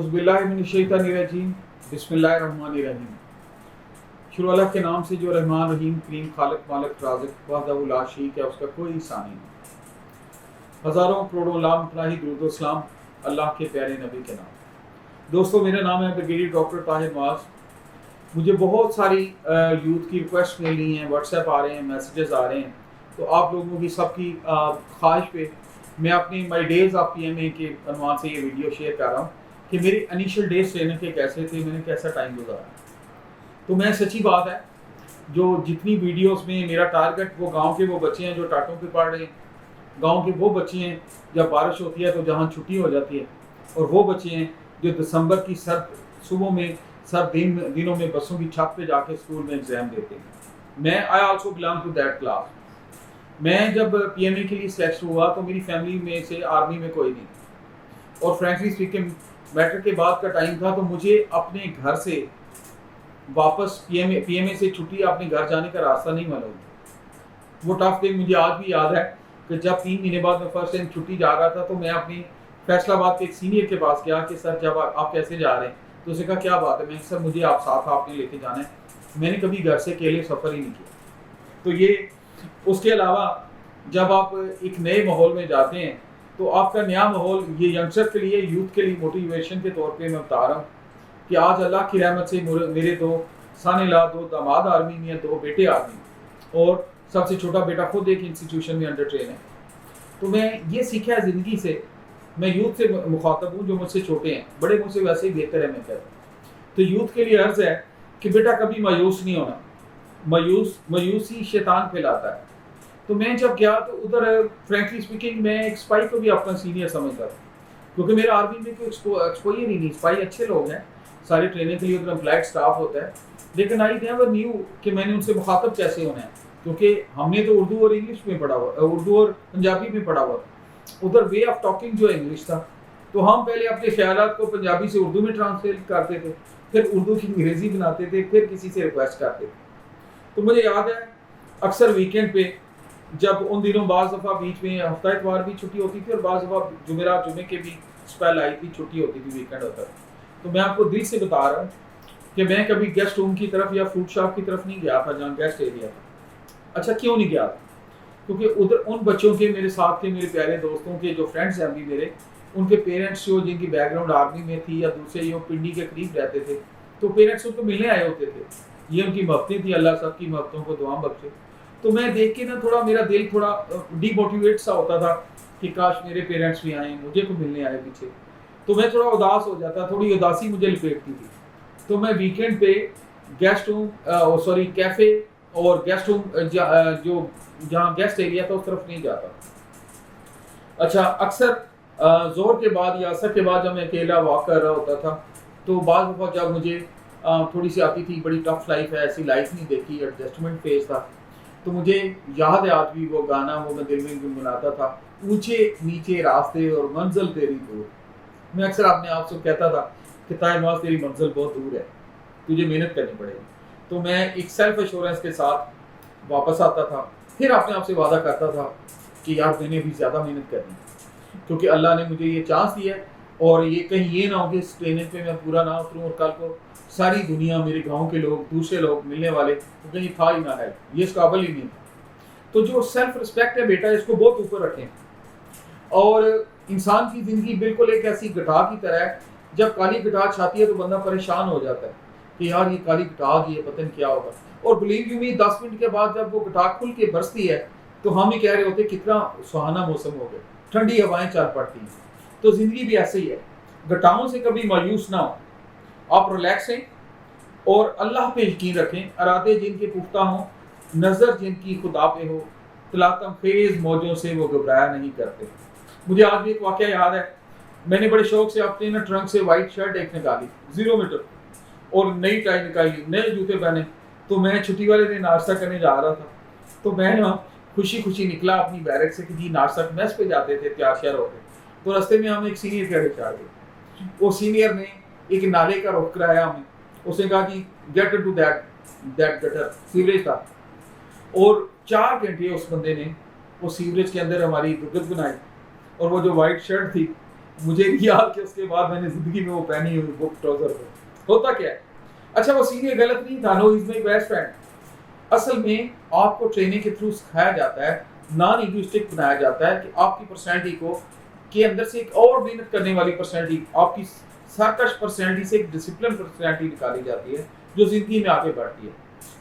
औज़ुबिल्लाहिमिनश्शैतानिर्रजीम बिस्मिल्लाहिर्रहमानिर्रहीम। शुरू अल्लाह के नाम से जो रहमान रहीम करीम खालिक मालिक राज़िक वहदहु ला शरीक है, उसका कोई हिस्सा नहीं। हज़ारों करोड़ों लाख पनाही दुरूद व सलाम अल्लाह के प्यारे नबी के नाम। दोस्तों, मेरा नाम है ब्रिगेडियर डॉक्टर ताहिर नवाज़। मुझे बहुत सारी यूथ की रिक्वेस्ट मिली हैं, व्हाट्सएप आ रहे हैं, मैसेजेस आ रहे हैं। तो आप लोगों की सबकी ख्वाहिश पे मैं अपनी माई डेज़ ऑफ PMA के अनुमान से ये वीडियो शेयर कर रहा हूँ कि मेरी इनिशियल डेज ट्रेनिंग के कैसे थे, मैंने कैसा टाइम गुजारा। तो मैं सच्ची बात है, जो जितनी वीडियोस में मेरा टारगेट वो गांव के वो बच्चे हैं जो टाटों पे पढ़ रहे हैं, गांव के वो बच्चे हैं जब बारिश होती है तो जहाँ छुट्टी हो जाती है, और वो बच्चे हैं जो दिसंबर की सर्द सुबह में सर्द दिनों में बसों की छत पे जाके स्कूल में एग्ज़ाम देते हैं। मैं I also belong to that class. मैं जब PMA के लिए सेलेक्ट हुआ तो मेरी फैमिली में से आर्मी में कोई नहीं, और फ्रैंकली स्पीकिंग मैट्रिक के बाद का टाइम था, तो मुझे अपने घर से वापस PMA से छुट्टी अपने घर जाने का रास्ता नहीं मालूम। वो टफ दिन मुझे आज भी याद है कि जब 3 महीने बाद मैं फर्स्ट टाइम छुट्टी जा रहा था, तो मैं अपनी फैसलाबाद के एक सीनियर के पास गया कि सर जब आप कैसे जा रहे हैं, तो उसने कहा क्या बात है। मैं सर मुझे आप साथ आपने लेके जाना है, मैंने कभी घर से अकेले सफ़र ही नहीं किया। तो ये उसके अलावा जब आप एक नए माहौल में जाते हैं तो आपका नया माहौल, ये यंगस्टर के लिए, यूथ के लिए मोटिवेशन के तौर पे मैं बता रहा हूँ कि आज अल्लाह की रहमत से मेरे 2 सानेला 2 दामाद आर्मी में हैं, 2 बेटे आर्मी में, और सबसे छोटा बेटा खुद एक इंस्टीट्यूशन में अंडर ट्रेन है। तो मैं ये सीखा है ज़िंदगी से। मैं यूथ से मुखातब हूँ जो मुझसे छोटे हैं, बड़े मुझसे वैसे ही बेहतर है मैं कहता हूँ। तो यूथ के लिए अर्ज़ है कि बेटा कभी मायूस नहीं होना। मायूसी शैतान फैलाता है। तो मैं जब गया तो उधर फ्रैंकली स्पीकिंग मैं एक स्पाई को भी अपना सीनियर समझता था, क्योंकि मेरा आर्मी में कोई एक्सपोजर ही नहीं। स्पाई अच्छे लोग हैं, सारी ट्रेनिंग के लिए उधर फ्लैग स्टाफ होता है, लेकिन आई नेवर न्यू कि मैंने उनसे मुखातब कैसे होना है, क्योंकि हमने तो उर्दू और इंग्लिश में पढ़ा हुआ, उर्दू और पंजाबी में पढ़ा हुआ था। उधर वे ऑफ टॉकिंग जो इंग्लिश था, तो हम पहले अपने ख्यालात को पंजाबी से उर्दू में ट्रांसलेट करते थे, फिर उर्दू की अंग्रेज़ी बनाते थे, फिर किसी से रिक्वेस्ट करते थे। तो मुझे याद है अक्सर वीकेंड पे, जब उन दिनों बाज़ दफ़ा बीच में हफ्ता इतवार भी छुट्टी होती थी और बाज़ दफ़ा जुमे के भी स्पेल आई थी, छुट्टी होती थी, वीकेंड होता था। तो मैं आपको दिल से बता रहा हूँ कि मैं कभी गेस्ट रूम की तरफ या फूड शॉप की तरफ नहीं गया था जहाँ गेस्ट एरिया था। अच्छा, क्यों नहीं गया था? क्योंकि उधर उन बच्चों के, मेरे साथ के मेरे प्यारे दोस्तों के जो फ्रेंड्स हैं अभी मेरे, उनके पेरेंट्स जो जिनकी बैकग्राउंड आर्मी में थी या दूसरे जो पिंडी के करीब रहते थे, तो पेरेंट्स उनको मिलने आए होते थे। ये उनकी महबतें थी, अल्लाह सब की महबतों को दुआ बख्शे। तो मैं देख के ना थोड़ा मेरा दिल थोड़ा डीमोटिवेट सा होता था कि काश मेरे पेरेंट्स भी आए, मुझे को मिलने आए पीछे। तो मैं थोड़ा उदास हो जाता, थोड़ी उदासी मुझे लपेटती थी। तो मैं वीकेंड पे गेस्ट रूम कैफ़े और गेस्ट रूम जो जहाँ गेस्ट एरिया था उस तरफ नहीं जाता। अच्छा, अक्सर जोर के बाद या असर के बाद जब मैं अकेला वॉक कर रहा होता था, तो बाद दफ़ा जब मुझे थोड़ी सी आती थी, बड़ी टफ लाइफ है, ऐसी लाइफ नहीं देखी, एडजस्टमेंट फेज था, तो मुझे याद है आज भी वो गाना, वो मैं दिल में गुनगुनाता था, ऊंचे नीचे रास्ते और मंजिल तेरी दूर। मैं अक्सर अपने आप से कहता था कि ताहिर नवाज़ तेरी मंजिल बहुत दूर है, तुझे मेहनत करनी पड़ेगी। तो मैं एक सेल्फ एश्योरेंस के साथ वापस आता था, फिर अपने आप से वादा करता था कि यार मैंने भी ज़्यादा मेहनत करनी है, क्योंकि अल्लाह ने मुझे ये चांस दिया है, और ये कहीं ये ना हो कि इस ट्रेनिंग पे मैं पूरा ना उतरूँ और कल को सारी दुनिया, मेरे गांव के लोग, दूसरे लोग मिलने वाले, तो कहीं था ही ना है, ये इस काबिल ही नहीं था। तो जो सेल्फ रिस्पेक्ट है बेटा, इसको बहुत ऊपर रखें। और इंसान की ज़िंदगी बिल्कुल एक ऐसी गठा की तरह है, जब काली गठा छाती है तो बंदा परेशान हो जाता है कि यार ये काली गठा आ गई है, पता नहीं क्या होगा। और बिलीव यू मी, 10 मिनट के बाद जब वो गठा खुल के बरसती है, तो हम ही कह रहे होते कितना सुहाना मौसम हो गया, ठंडी हवाएं चल पड़ती हैं। तो ज़िंदगी भी ऐसे ही है, गठाओं से कभी मायूस ना हो, आप रिलैक्स हैं और अल्लाह पे यकीन रखें। इरादे जिनके पुख्ता हों, नज़र जिनकी खुदा पे हो, तलातम फेज़ मौजों से वो घबराया नहीं करते। मुझे आज भी एक वाक़या याद है, मैंने बड़े शौक से अपने ना ट्रंक से वाइट शर्ट एक निकाली 0 मीटर और नई टाई निकाली, नए जूते पहने। तो मैं छुट्टी वाले दिन नाश्ता करने जा रहा था, तो मैं ना खुशी खुशी निकला अपनी बैरक से कि जी नाश्ता, मैस पे जाते थे तैयार श्यार होकर। तो रास्ते में हम एक सीनियर के घर आ गए। वो सीनियर ने एक नाले का रुख कराया हमें, उसने कहा कि get into that gutter, sewerage था। और 4 घंटे उस बंदे ने वो सीवरेज के अंदर हमारी दुर्गत बनाई, और वो जो वाइट शर्ट थी مجھے نہیں یاد کہ اس کے بعد میں نے زندگی میں وہ پہنی ہوئی بک ٹراؤزر کو. ہوتا کیا ہے, اچھا وہ سینئر غلط نہیں تھا, نو از مائی بیسٹ فرینڈ. اصل میں آپ کو ٹریننگ کے تھرو سکھایا جاتا ہے, نان ایگوئسٹک بنایا جاتا ہے کہ آپ کی پرسنالٹی کو کے اندر سے ایک اور محنت کرنے والی پرسنالٹی, آپ کی سرکش پرسنالٹی سے ایک ڈسپلن پرسنالٹی نکالی جاتی ہے جو زندگی میں آگے بڑھتی ہے.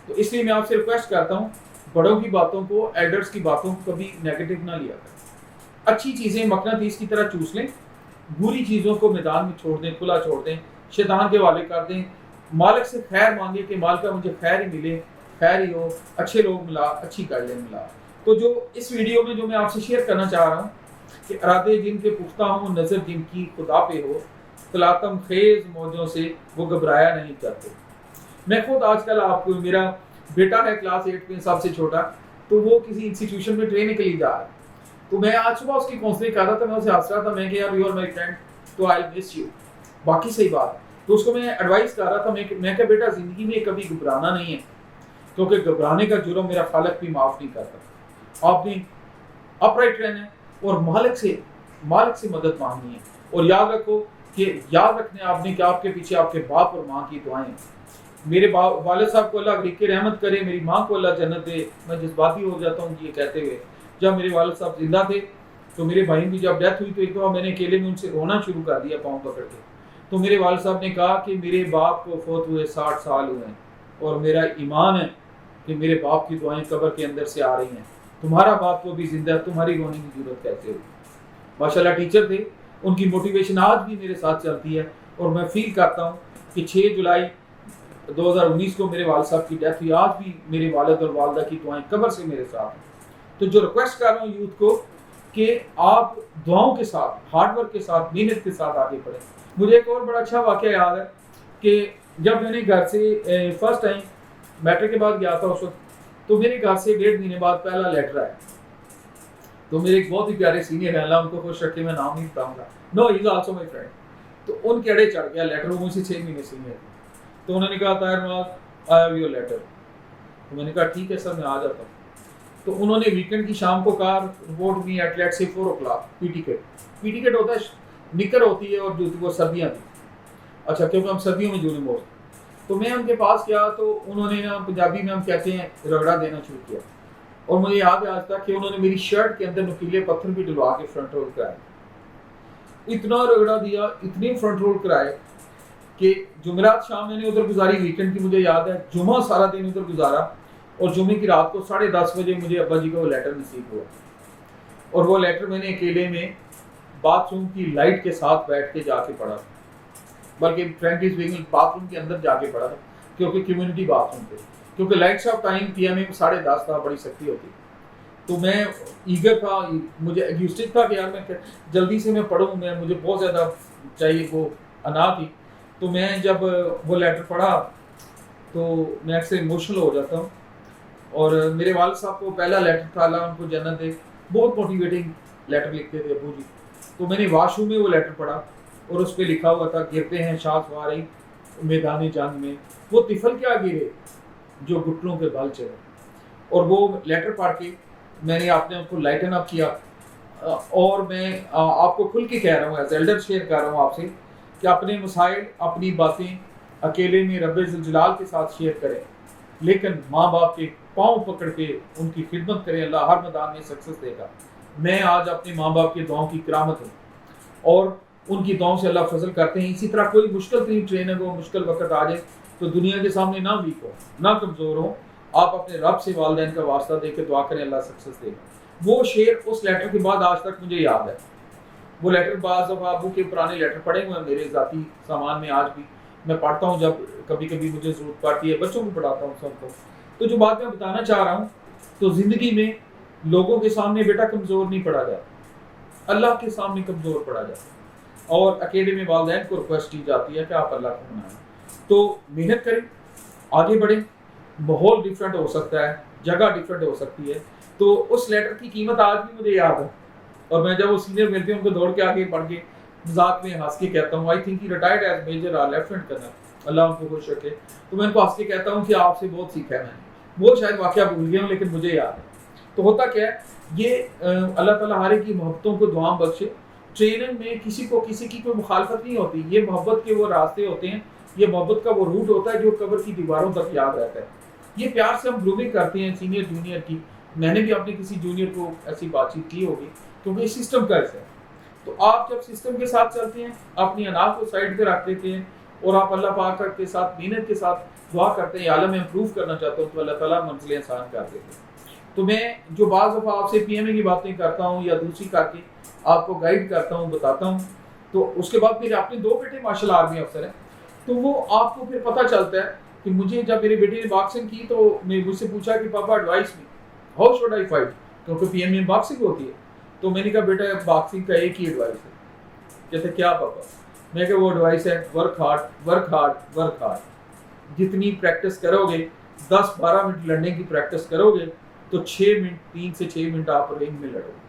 تو اس لیے میں آپ سے ریکویسٹ کرتا ہوں, بڑوں کی باتوں کو, ایلڈرز کی باتوں کو کبھی نیگیٹو نہ لیا کریں. اچھی چیزیں مقناطیس کی طرح چوس لیں, بری چیزوں کو میدان میں چھوڑ دیں, کھلا چھوڑ دیں, شیطان کے حوالے کر دیں. مالک سے خیر مانگے کہ مالکہ مجھے خیر ہی ملے, خیر ہی ہو, اچھے لوگ ملا, اچھی گائیڈنس ملا. تو جو اس ویڈیو میں جو میں آپ سے شیئر کرنا چاہ رہا ہوں کہ ارادے جن کے پختہ ہوں, نظر جن کی خدا پہ ہو, تلاطم خیز موجوں سے وہ گھبرایا نہیں کرتے. میں خود آج کل آپ کو, میرا بیٹا ہے کلاس 8 میں, سب سے چھوٹا, تو وہ کسی انسٹیٹیوشن میں ٹریننگ کے لیے جا رہا ہے. تو میں آج صبح اس کی کاؤنسلنگ کر رہا تھا, میں اسے ہنس رہا تھا, میں کہ یار یو آر مائی فرینڈ تو آئی ول مس یو. باقی صحیح بات ہے. تو اس کو میں ایڈوائز کر رہا تھا, میں کہ بیٹا زندگی میں کبھی گھبرانا نہیں ہے, کیونکہ گھبرانے کا جرم میرا خالق بھی معاف نہیں کرتا. آپ نے اپ رائٹ رہنا ہے اور مالک سے مدد مانگنی ہے. اور یاد رکھو کہ یاد رکھنے آپ نے کہ آپ کے پیچھے آپ کے باپ اور ماں کی دعائیں ہیں. میرے والد صاحب کو اللہ غریق رحمت کرے, میری ماں کو اللہ جنت دے. میں جذباتی ہو جاتا ہوں یہ کہتے ہوئے. جب میرے والد صاحب زندہ تھے تو میرے بھائی کی جب ڈیتھ ہوئی تو ایک دفعہ میں نے اکیلے میں ان سے رونا شروع کر دیا پاؤں پکڑ کے. تو میرے والد صاحب نے کہا کہ میرے باپ کو فوت ہوئے 60 سال ہوئے ہیں اور میرا ایمان ہے کہ میرے باپ کی دعائیں قبر کے اندر سے آ رہی ہیں. تمہارا باپ کو بھی زندہ ہے, تمہاری رونے کی ضرورت کیسے ہوئی. ماشاءاللہ ٹیچر تھے, ان کی موٹیویشن آج بھی میرے ساتھ چلتی ہے. اور میں فیل کرتا ہوں کہ 6 جولائی 2019 کو میرے والد صاحب کی ڈیتھ ہوئی, آج بھی میرے والد اور والدہ کی دعائیں قبر سے میرے ساتھ ہیں. تو جو ریکویسٹ کر رہا ہوں یوتھ کو کہ آپ دعاؤں کے ساتھ, ہارڈ ورک کے ساتھ, محنت کے ساتھ آگے بڑھیں. مجھے ایک اور بڑا اچھا واقعہ یاد ہے کہ جب میں نے گھر سے فرسٹ ٹائم میٹرک کے بعد گیا تھا اس وقت, تو میرے گھر سے 1.5 مہینے بعد پہلا لیٹر آیا. تو میرے ایک بہت ہی پیارے سینئر ہیں, اللہ ان کو خوش رکھے, میں نام نہیں بتاؤں گا, نو ہی از آلسو مائی فرینڈ. تو ان کے اڑے چڑھ گیا لیٹر, وہ مجھ سے 6 مہینے سینئر تھے. تو انہوں نے کہا طاہر نواز آئی ہیو یور لیٹر. تو میں نے کہا ٹھیک ہے سر, میں آ جاتا ہوں. تو انہوں نے ویکنڈ کی شام کو کہا رپورٹ می ایٹ لیٹ سے 4 o'clock. پی ٹی کٹ ہوتا ہے, نکر ہوتی ہے اور جوتی, وہ سردیاں تھیں. اچھا, کیونکہ ہم سردیوں میں جونے موڑ. تو میں ان کے پاس گیا تو انہوں نے پنجابی میں ہم کہتے ہیں رگڑا دینا شروع کیا. اور مجھے یاد ہے آج تک کہ انہوں نے میری شرٹ کے اندر نکیلے پتھر بھی ڈلوا کے فرنٹ رول کرائے. اتنا رگڑا دیا, اتنے فرنٹ رول کرائے کہ جمعرات شام میں نے ادھر گزاری. ویکنڈ کی مجھے یاد ہے جمعہ سارا دن ادھر گزارا, اور جمعے کی رات کو 10:30 بجے مجھے ابا جی کا وہ لیٹر نصیب ہوا. اور وہ لیٹر میں نے اکیلے میں باتھ روم کی لائٹ کے ساتھ بیٹھ کے جا کے پڑھا, بلکہ فرینکلی اسپیکنگ باتھ روم کے اندر جا کے پڑھا تھا, کیونکہ کمیونٹی باتھ روم تھے, کیونکہ lights off time P M 10:30 تھا, بڑی سختی ہوتی. تو میں ایگر تھا, مجھے ایگوسٹک تھا کہ یار میں جلدی سے میں پڑھوں, مجھے بہت زیادہ چاہیے, وہ انا تھی. تو میں جب وہ لیٹر پڑھا تو میں اکثر ایموشنل ہو جاتا ہوں. اور میرے والد صاحب کو پہلا لیٹر تھا, اللہ ان کو جنت دے, بہت موٹیویٹنگ لیٹر لکھتے تھے ابو جی. تو میں نے واش روم میں وہ لیٹر پڑھا اور اس پہ لکھا ہوا تھا گرتے ہیں شاہ سواری میدان جنگ میں, وہ طفل کیا گرے جو گھٹنوں کے بل چڑھے. اور وہ لیٹر پڑھ کے میں نے اپنے آپ کو لائٹن اپ کیا. اور میں آپ کو کھل کے کہہ رہا ہوں, ایز ایلڈر شیئر کر رہا ہوں آپ سے کہ اپنے مسائل, اپنی باتیں اکیلے میں رب ذوالجلال کے ساتھ شیئر کریں, لیکن ماں باپ کے پاؤں پکڑ کے ان کی خدمت کریں. اللہ ہر میدان میں سکسیس دے گا. میں آج اپنے ماں باپ کے دعاؤں کی کرامت ہوں اور ان کی دعاؤں سے اللہ فضل کرتے ہیں. اسی طرح کوئی مشکل ترین ٹریننگ ہو, مشکل وقت آ جائے تو دنیا کے سامنے نہ ویک ہو, نہ کمزور ہو, آپ اپنے رب سے والدین کا واسطہ دے کے دعا کریں, اللہ سکسیس دے گا. وہ شعر اس لیٹر کے بعد آج تک مجھے یاد ہے. وہ لیٹر بعض دفعہ ابو کے پرانے لیٹر پڑھے ہوئے ہیں میرے ذاتی سامان میں, آج بھی میں پڑھتا ہوں جب کبھی کبھی مجھے ضرورت پڑتی ہے, بچوں کو پڑھاتا ہوں سب کو. تو جو بات میں بتانا چاہ رہا ہوں, تو زندگی میں لوگوں کے سامنے بیٹا کمزور نہیں پڑا جاتا, اللہ کے سامنے کمزور پڑا جاتا. اور اکیلے میں والدین کو ریکویسٹ کی جاتی ہے کہ آپ اللہ کو منائیں. تو محنت کریں, آگے بڑھیں. ماحول ڈفرینٹ ہو سکتا ہے, جگہ ڈفرینٹ ہو سکتی ہے. تو اس لیٹر کی قیمت آج بھی مجھے یاد ہے, اور میں جب وہ سینئر ملتے ہیں ان کو دوڑ کے آگے پڑھ کے مذاق میں ہنس کے کہتا ہوں, I think he retired as major lieutenant colonel, Allah ان کو خوش رکھے. تو میں ان کو ہنس کے کہتا ہوں کہ آپ سے بہت سیکھا ہے میں نے. وہ شاید واقعہ بھول گیا ہوں لیکن مجھے یاد ہے. تو ہوتا کیا ہے, یہ اللہ تعالیٰ ہر ایک کی محبتوں کو دعا بخشے. ट्रेनिंग में किसी को किसी की कोई मुखालफत नहीं होती, ये मोहब्बत के वो रास्ते होते हैं, ये मोहब्बत का वो रूट होता है जो कब्र की दीवारों तक याद रहता है। ये प्यार से हम ग्रूमिंग करते हैं सीनियर जूनियर की। मैंने भी अपने किसी जूनियर को ऐसी बातचीत की होगी, क्योंकि ये सिस्टम का हिस्सा है। तो आप जब सिस्टम के साथ चलते हैं, अपनी अना को साइड पे रख देते हैं और आप अल्लाह पाक के साथ मेहनत के साथ दुआ करते हैं, आलम में इम्प्रूव करना चाहते हो, तो अल्लाह ताला मंजिलें आसान कर देते हैं। तो मैं जो बाज़ दफ़ा आपसे PMA की बातें करता हूँ या दूसरी करके आपको गाइड करता हूँ, बताता हूँ, तो उसके बाद मेरे अपने 2 बेटे माशाल्लाह आर्मी अफसर हैं, तो वो आपको फिर पता चलता है कि मुझे जब मेरे बेटे ने बॉक्सिंग की तो मुझसे पूछा कि पापा advice me, how should I fight, क्योंकि PMA में बॉक्सिंग होती है। तो मैंने कहा बेटा बॉक्सिंग का एक ही एडवाइस है। कहते क्या पापा? मैं कहा वो एडवाइस है work hard work hard work hard. जितनी प्रैक्टिस करोगे, 10-12 मिनट लड़ने की प्रैक्टिस करोगे तो 6 मिनट 3 से 6 मिनट आप रिंग में लड़ोगे।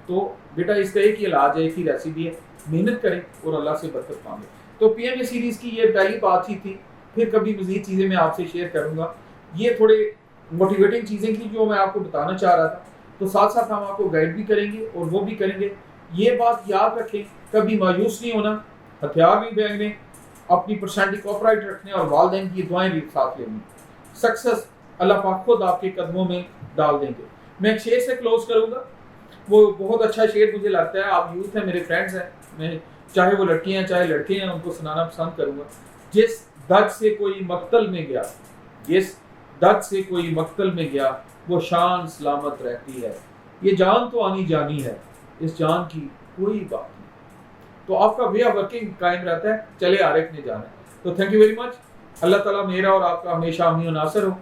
तो बेटा इसका एक ही इलाज है, एक ही रेसिपी है, मेहनत करें और अल्लाह से बरकत मांगे। तो PMA सीरीज़ की ये पहली बात ही थी, फिर कभी मज़ीद चीज़ें मैं आपसे शेयर करूँगा। ये थोड़े मोटिवेटिंग चीज़ें थी जो मैं आपको बताना चाह रहा था, तो साथ साथ हम आपको गाइड भी करेंगे और वो भी करेंगे। ये बात याद रखें, कभी मायूस नहीं होना, हथियार भी फेंकने, अपनी पर्सनैलिटी को अपराइट रखने और वालिदैन की दुआएं भी साथ लेनी। सक्सेस अल्लाह पाक खुद आपके कदमों में डाल देंगे। मैं एक शेर से क्लोज करूँगा, वो बहुत अच्छा शेर मुझे लगता है। आप यूथ हैं, मेरे फ्रेंड्स हैं, मैं चाहे वो लड़कियाँ हैं चाहे लड़के हैं, उनको सुनाना पसंद करूँगा। जिस दर्द से कोई मक्तल में गया, जिस दर्द से कोई मक्तल में गया, वो शान सलामत रहती है। ये जान तो आनी जानी है, इस जान की कोई बात नहीं। तो आपका वे ऑफ वर्किंग कायम रहता है, चले आरिफ ने जाना है। तो थैंक यू वेरी मच। अल्लाह ताला मेरा और आपका हमेशा अमीन और नासर हो,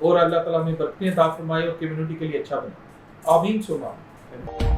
और अल्लाह ताला में बरकतें अता फरमाए और कम्युनिटी के लिए अच्छा बने। आमीन सुमा।